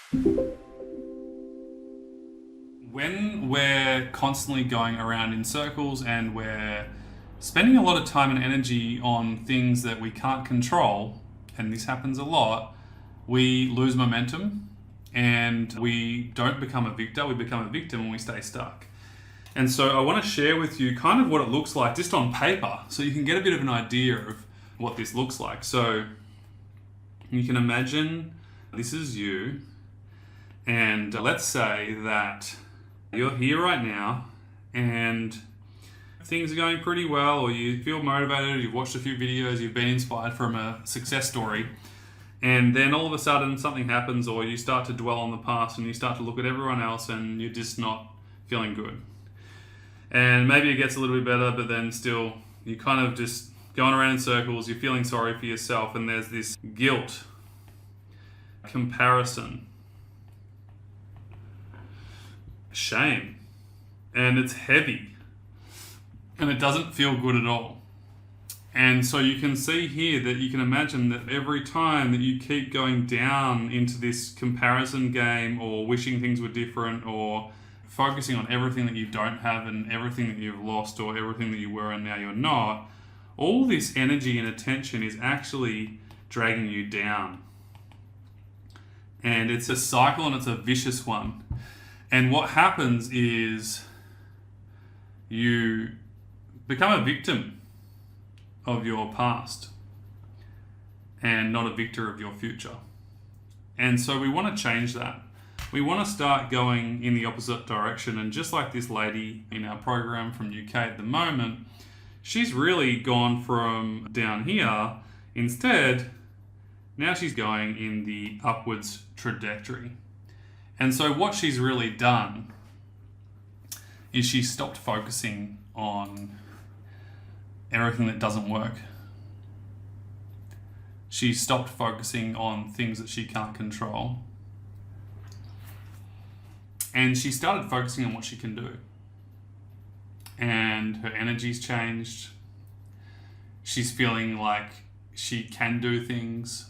When we're constantly going around in circles and we're spending a lot of time and energy on things that we can't control, and this happens a lot, we lose momentum and we don't become a victor, we become a victim and we stay stuck. And so I want to share with you kind of what it looks like just on paper so you can get a bit of an idea of what this looks like. So you can imagine this is you, and let's say that you're here right now and things are going pretty well, or you feel motivated, you've watched a few videos, you've been inspired from a success story, and then all of a sudden something happens, or you start to dwell on the past and you start to look at everyone else and you're just not feeling good. And maybe it gets a little bit better, but then still you're kind of just going around in circles, you're feeling sorry for yourself, and there's this guilt, comparison, shame, and it's heavy and it doesn't feel good at all. And so you can see here that you can imagine that every time that you keep going down into this comparison game, or wishing things were different, or focusing on everything that you don't have and everything that you've lost, or everything that you were and now you're not, all this energy and attention is actually dragging you down. And it's a cycle, and it's a vicious one. And what happens is you become a victim of your past and not a victor of your future. And so we want to change that. We want to start going in the opposite direction. And just like this lady in our program from UK at the moment, she's really gone from down here. Instead, now she's going in the upwards trajectory. And so what she's really done is she stopped focusing on everything that doesn't work. She stopped focusing on things that she can't control. And she started focusing on what she can do. And her energy's changed. She's feeling like she can do things.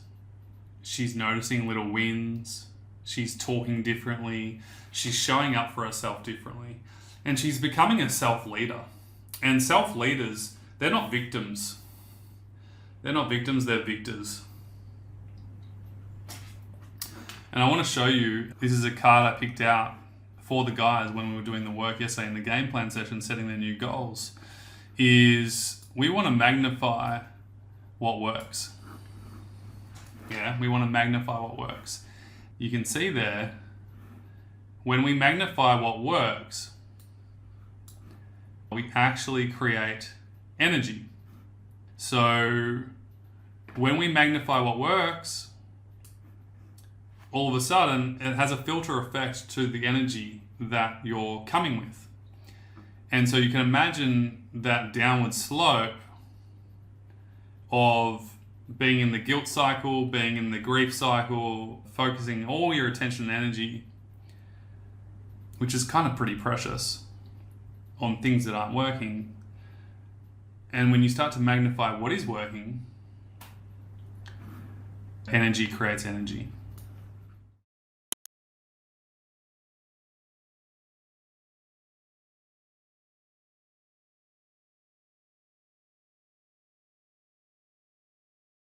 She's noticing little wins. She's talking differently. She's showing up for herself differently. And she's becoming a self-leader. And self-leaders, they're not victims. They're not victims, they're victors. And I want to show you, this is a card I picked out for the guys when we were doing the work yesterday in the game plan session, setting their new goals, is we want to magnify what works. Yeah, we want to magnify what works. You can see there, when we magnify what works, we actually create energy. So when we magnify what works, all of a sudden it has a filter effect to the energy that you're coming with. And so you can imagine that downward slope of being in the guilt cycle, being in the grief cycle, focusing all your attention and energy, which is kind of pretty precious, on things that aren't working. And when you start to magnify what is working, energy creates energy.